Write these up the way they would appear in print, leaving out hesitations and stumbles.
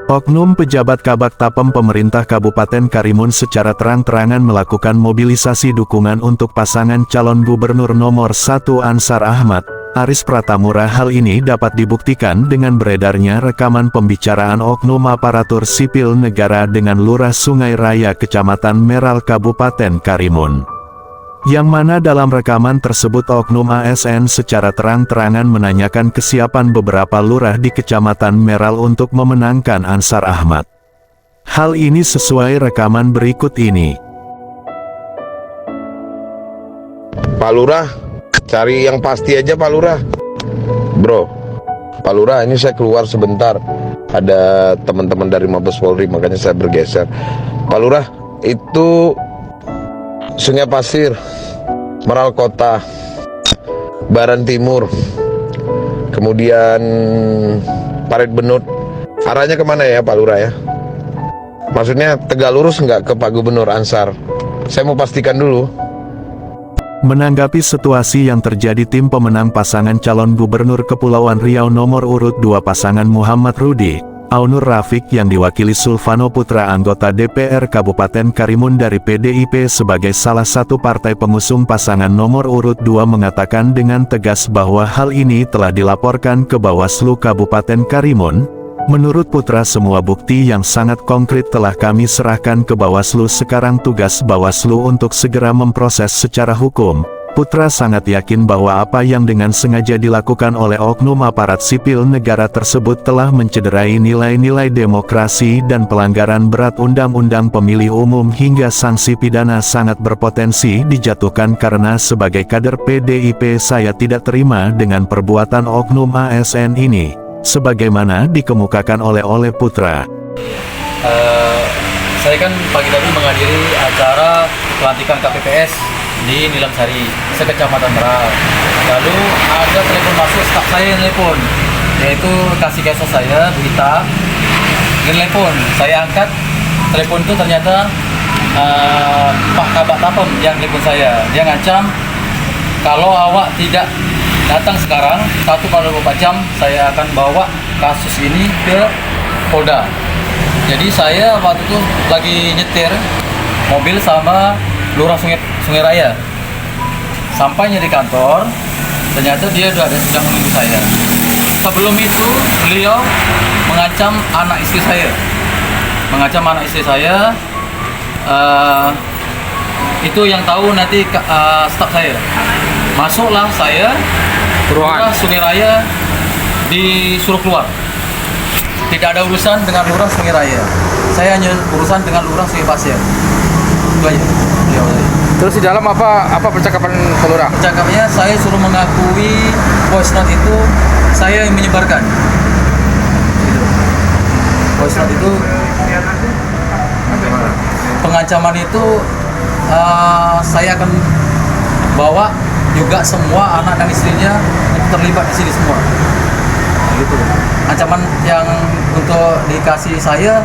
Oknum pejabat Kabak Tapem pemerintah Kabupaten Karimun secara terang-terangan melakukan mobilisasi dukungan untuk pasangan calon gubernur nomor 1 Ansar Ahmad, Aris Pratamura. Hal ini dapat dibuktikan dengan beredarnya rekaman pembicaraan oknum aparatur sipil negara dengan Lurah Sungai Raya Kecamatan Meral Kabupaten Karimun. Yang mana dalam rekaman tersebut oknum ASN secara terang-terangan menanyakan kesiapan beberapa lurah di Kecamatan Meral untuk memenangkan Ansar Ahmad. Hal ini sesuai rekaman berikut ini. Pak Lurah, cari yang pasti aja Pak Lurah. Bro, Pak Lurah, ini saya keluar sebentar. Ada teman-teman dari Mabes Polri, makanya saya bergeser. Pak Lurah, itu Sungai Pasir, Meral Kota, Baran Timur, kemudian Parit Benut. Arahnya kemana ya Pak Lurah ya? Maksudnya tegak lurus nggak ke Pak Gubernur Ansar? Saya mau pastikan dulu. Menanggapi situasi yang terjadi, tim pemenang pasangan calon gubernur Kepulauan Riau nomor urut 2 pasangan Muhammad Rudi, Aunur Rafiq yang diwakili Sulfano Putra anggota DPR Kabupaten Karimun dari PDIP sebagai salah satu partai pengusung pasangan nomor urut 2 mengatakan dengan tegas bahwa hal ini telah dilaporkan ke Bawaslu Kabupaten Karimun. Menurut Putra, semua bukti yang sangat konkret telah kami serahkan ke Bawaslu. Sekarang tugas Bawaslu untuk segera memproses secara hukum. Putra sangat yakin bahwa apa yang dengan sengaja dilakukan oleh oknum aparat sipil negara tersebut telah mencederai nilai-nilai demokrasi dan pelanggaran berat Undang-Undang Pemilih Umum hingga sanksi pidana sangat berpotensi dijatuhkan. Karena sebagai kader PDIP saya tidak terima dengan perbuatan oknum ASN ini, sebagaimana dikemukakan oleh Putra. Saya kan pagi tadi menghadiri acara pelantikan KPPS di Nilam Sari, sekecamatan Meral. Lalu ada telepon masuk, staf saya yang telepon, yaitu kasih kesah saya, Berita. Dia telepon, saya angkat, telepon itu ternyata Pak Kabak Tapem yang telepon saya. Dia ngancam, kalau awak tidak datang sekarang, 1x24 jam, saya akan bawa kasus ini ke Polda. Jadi saya waktu itu lagi nyetir mobil sama Lurah Sungai Raya. Sampainya di kantor, ternyata dia sedang menunggu saya. Sebelum itu, beliau mengancam anak istri saya. Itu yang tahu nanti staf saya. Masuklah saya ke Lurah Sungai Raya, disuruh keluar. Tidak ada urusan dengan Lurah Sungai Raya. Saya hanya urusan dengan Lurah Sungai Pasir. Itu aja. Terus di dalam apa percakapan Pak Lurah? Percakapannya saya suruh mengakui voice note itu saya yang menyebarkan. Voice note itu pengancaman itu saya akan bawa juga semua anak dan istrinya terlibat di sini semua. Gitu. Ancaman yang untuk dikasih saya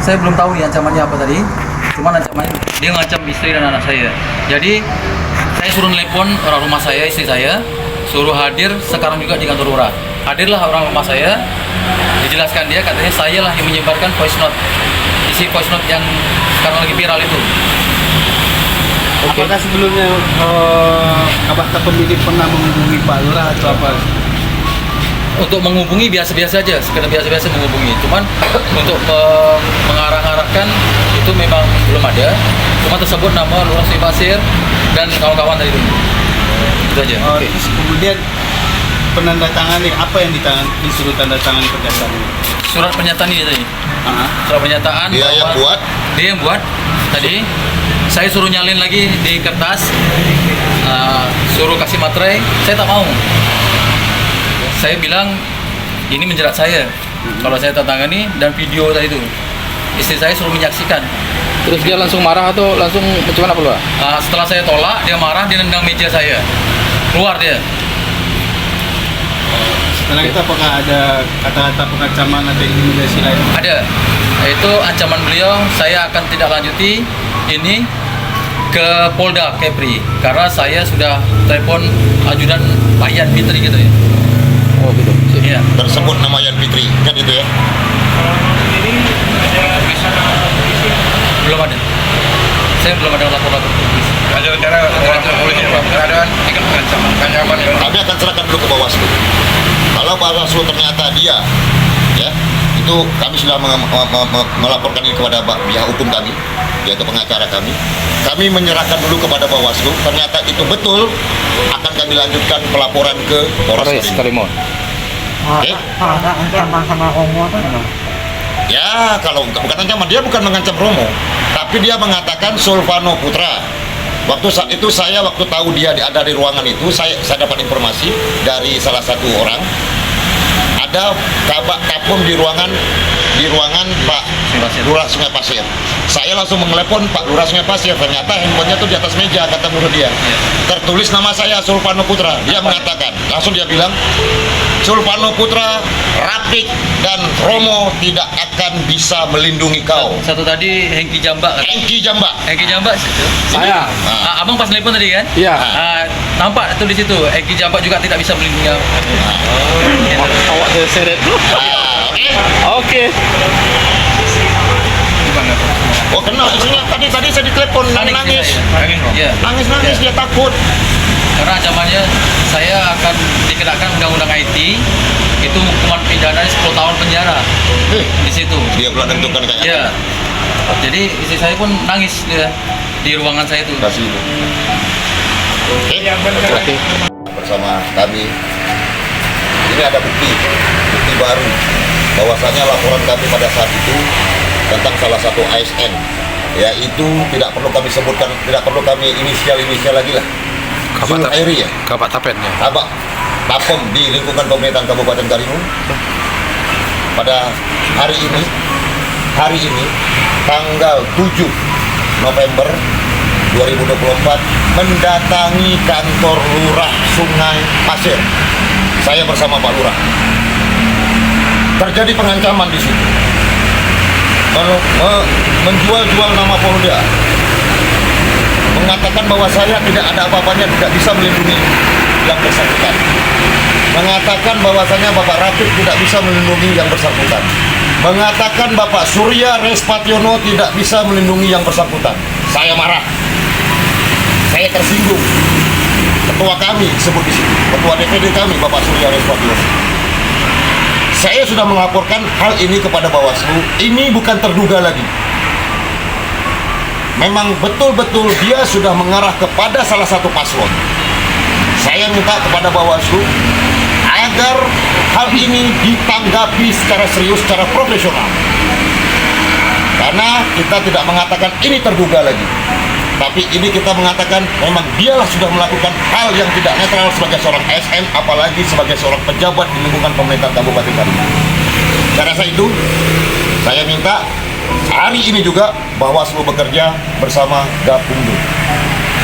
belum tahu nih ancamannya apa tadi. Cuman ancamannya dia ngancam istri dan anak saya. Jadi saya suruh telepon orang rumah saya, istri saya, suruh hadir sekarang juga di kantor lurah. Hadirlah orang rumah saya, dijelaskan dia, katanya saya lah yang menyebarkan voice note, isi voice note yang sekarang lagi viral itu. Apakah sebelumnya Kabak Tapem ini pernah menghubungi Pak Lurah atau apa? Untuk menghubungi biasa-biasa aja, sekedar biasa-biasa menghubungi. Cuman untuk mengarah-arahkan itu memang belum ada. Cuma tersebut nama Lurah Sungai Pasir dan kawan-kawan tadi itu. Itu aja. Kemudian penandatangani apa yang disuruh tanda tangan pernyataan ini? Surat pernyataan ini tadi. Surat pernyataan. Dia yang buat? Dia yang buat. Tadi saya suruh nyalin lagi di kertas, suruh kasih materai. Saya tak mau. Saya bilang ini menjerat saya kalau saya tangani, dan video tadi itu istri saya suruh menyaksikan. Terus dia langsung marah atau langsung bagaimana Pak Lurah? Setelah saya tolak, dia marah, dia nendang meja saya, keluar dia. Setelah itu apakah ada kata-kata pengancaman atau intimidasi lain? Ada, yaitu ancaman beliau, saya akan tidak lanjuti ini ke Polda Kepri karena saya sudah telepon ajudan Pak Yan Fitri gitu ya. Oh gitu. Iya. Tersebut nama Yan Fitri, kan itu ya? Ini Belum ada. Saya belum ada laporan polisi. Ada cara mengancam polisi, Pak. Ada ancaman. Kami akan serahkan dulu ke Bawaslu. Kalau Bawaslu ternyata dia, ya, itu kami sudah melaporkan ini kepada pihak hukum kami, yaitu pengacara kami. Kami menyerahkan dulu kepada Bawaslu. Ternyata itu betul, akan kami lanjutkan pelaporan ke Polres Karimun. Oke? Ada ancaman sama Romo kan? Ya, kalau bukan ancaman, dia bukan mengancam Romo, tapi dia mengatakan Sulfano Putra. Waktu saat itu saya waktu tahu dia ada di ruangan itu, saya dapat informasi dari salah satu orang, ada kabak kapum di ruangan Pak Lurah Sungai Pasir. Saya langsung mengelepon Pak Lurah Sungai Pasir, ternyata handphonenya tuh di atas meja, kata menurut dia. Tertulis nama saya Sulfano Putra. Dia mengatakan, langsung dia bilang, Sulfano Putra, Rafiq dan Romo tidak akan bisa melindungi kau. Satu tadi Hengki Jambak. Hengki Jambak. Hengki Jambak. Saya. Abang pas nelpon tadi kan? Iya. Nampak tuh di situ. Hengki Jambak juga tidak bisa melindungi. Awak saya seret. Oke. Oke. Oh kenal isinya, tadi saya ditelepon nangis. Iya. Nangis dia takut. Karena ancamannya saya akan dikenakan undang-undang IT, itu hukuman pidana 10 tahun penjara di situ. Dia belum tentukan kayaknya. Iya. Jadi istri saya pun nangis dia di ruangan saya itu. Kasih itu. Oke. Bersama kami. Ini ada bukti baru bahwasanya laporan kami pada saat itu tentang salah satu ASN, yaitu tidak perlu kami sebutkan, tidak perlu kami inisial lagi lah. Zul Airi ya. Kabak Tapen ya. Kabak Tapem di lingkungan pemerintahan Kabupaten Karimun pada hari ini tanggal 7 November 2024 mendatangi kantor Lurah Sungai Pasir. Saya bersama Pak Lurah. Terjadi pengancaman di situ. Menjual-jual nama Polda. Mengatakan bahwa saya tidak ada apa-apanya, tidak bisa melindungi yang bersangkutan. Mengatakan bahwasanya Bapak Rafiq tidak bisa melindungi yang bersangkutan. Mengatakan Bapak Surya Respationo tidak bisa melindungi yang bersangkutan. Saya marah. Saya tersinggung. Ketua kami sebut di sini, Ketua DPD kami Bapak Surya Respationo. Saya sudah melaporkan hal ini kepada Bawaslu. Ini bukan terduga lagi. Memang betul-betul dia sudah mengarah kepada salah satu paslon. Saya minta kepada Bawaslu agar hal ini ditanggapi secara serius, secara profesional. Karena kita tidak mengatakan ini terduga lagi, tapi ini kita mengatakan memang dialah sudah melakukan hal yang tidak netral sebagai seorang ASN, apalagi sebagai seorang pejabat di lingkungan pemerintahan Kabupaten Karimun. Saya rasa itu, saya minta hari ini juga Bawaslu bekerja bersama Gakumdu,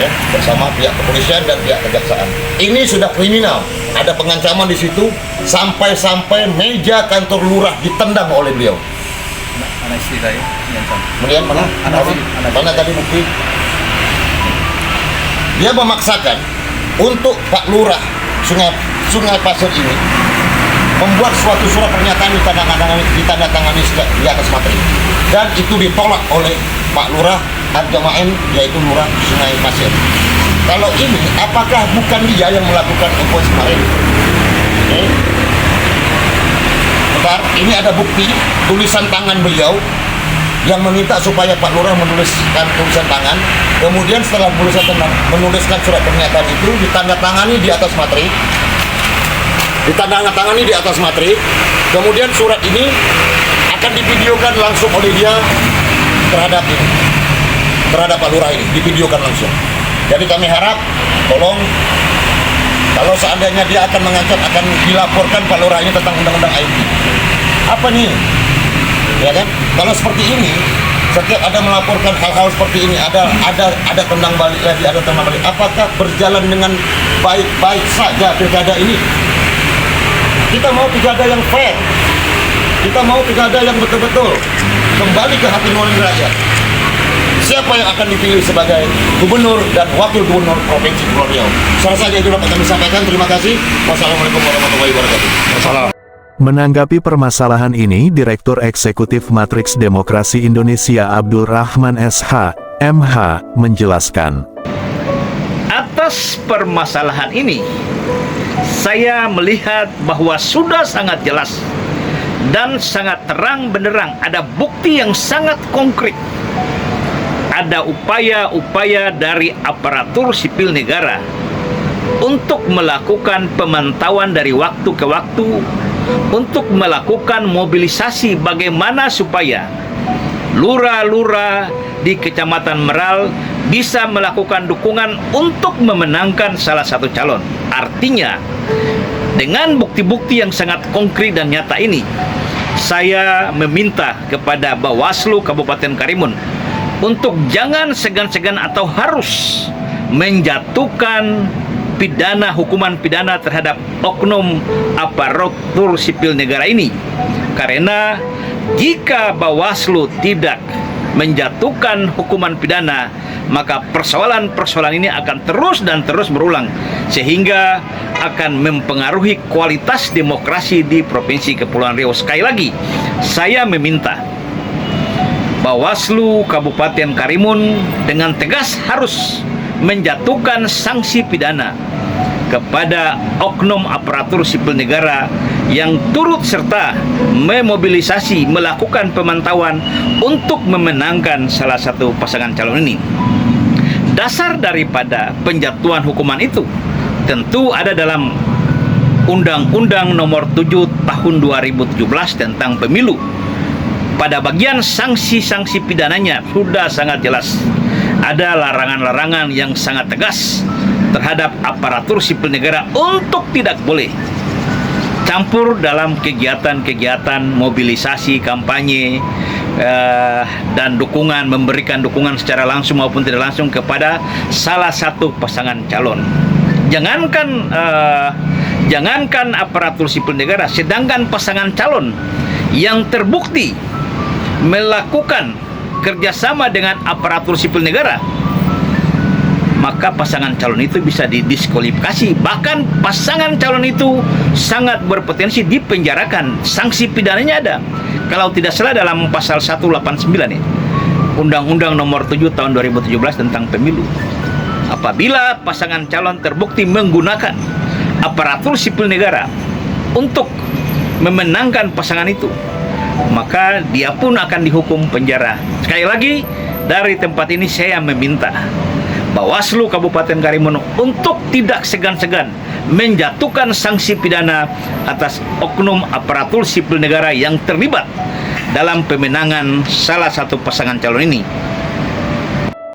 ya, bersama pihak kepolisian dan pihak kejaksaan. Ini sudah kriminal, ada pengancaman di situ, sampai-sampai meja kantor lurah ditendang oleh beliau. Anak istri saya diancam. Kemudian mana tadi bukti? Dia memaksakan untuk Pak Lurah Sungai Pasir ini membuat suatu surat pernyataan ditandatangani di atas materi, dan itu ditolak oleh Pak Lurah Arjamaen, yaitu Lurah Sungai Pasir. Kalau ini, apakah bukan dia yang melakukan invoice kemarin? Oke. Bentar, ini ada bukti tulisan tangan beliau yang meminta supaya Pak Lurah menuliskan tulisan tangan. Kemudian setelah menuliskan surat pernyataan itu ditandatangani di atas materi. Kemudian surat ini akan divideokan langsung oleh dia terhadap Pak Lurah ini, divideokan langsung. Jadi kami harap tolong, kalau seandainya dia akan mengancam, akan dilaporkan Pak Lurah ini tentang undang-undang IT. Apa nih? Ya kan? Kalau seperti ini, setiap ada melaporkan hal-hal seperti ini, ada tendang balik lagi, ada tendang balik. Apakah berjalan dengan baik-baik saja pilkada ini? Kita mau pilkada yang fair. Kita mau pilkada yang betul-betul kembali ke hati nurani rakyat. Siapa yang akan dipilih sebagai gubernur dan wakil gubernur Provinsi Pulau Riau? Salah saja itu dapat kami sampaikan. Terima kasih. Wassalamualaikum warahmatullahi wabarakatuh. Wassalam. Menanggapi permasalahan ini, Direktur Eksekutif Matriks Demokrasi Indonesia Abdul Rahman SH, MH, menjelaskan. Atas permasalahan ini, saya melihat bahwa sudah sangat jelas dan sangat terang benderang, ada bukti yang sangat konkret. Ada upaya-upaya dari aparatur sipil negara untuk melakukan pemantauan dari waktu ke waktu, untuk melakukan mobilisasi bagaimana supaya lurah-lurah di Kecamatan Meral bisa melakukan dukungan untuk memenangkan salah satu calon. Artinya, dengan bukti-bukti yang sangat konkret dan nyata ini, saya meminta kepada Bawaslu Kabupaten Karimun untuk jangan segan-segan atau harus menjatuhkan hukuman pidana terhadap oknum aparatur sipil negara ini. Karena jika Bawaslu tidak menjatuhkan hukuman pidana, maka persoalan-persoalan ini akan terus dan terus berulang, sehingga akan mempengaruhi kualitas demokrasi di Provinsi Kepulauan Riau. Sekali lagi, saya meminta Bawaslu Kabupaten Karimun dengan tegas harus menjatuhkan sanksi pidana kepada oknum aparatur sipil negara yang turut serta memobilisasi, melakukan pemantauan untuk memenangkan salah satu pasangan calon ini. Dasar daripada penjatuhan hukuman itu tentu ada dalam Undang-Undang Nomor 7 Tahun 2017 tentang Pemilu. Pada bagian sanksi-sanksi pidananya sudah sangat jelas. Ada larangan-larangan yang sangat tegas terhadap aparatur sipil negara untuk tidak boleh campur dalam kegiatan-kegiatan mobilisasi, kampanye, dan dukungan, memberikan dukungan secara langsung maupun tidak langsung kepada salah satu pasangan calon. Jangankan aparatur sipil negara, sedangkan pasangan calon yang terbukti melakukan kerjasama dengan aparatur sipil negara, maka pasangan calon itu bisa didiskualifikasi. Bahkan pasangan calon itu sangat berpotensi dipenjarakan. Sanksi pidananya ada. Kalau tidak salah dalam pasal 189 ya, Undang-Undang Nomor 7 Tahun 2017 tentang Pemilu. Apabila pasangan calon terbukti menggunakan aparatur sipil negara untuk memenangkan pasangan itu, maka dia pun akan dihukum penjara. Sekali lagi, dari tempat ini saya meminta Bawaslu Kabupaten Karimun untuk tidak segan-segan menjatuhkan sanksi pidana atas oknum aparatur sipil negara yang terlibat dalam pemenangan salah satu pasangan calon ini.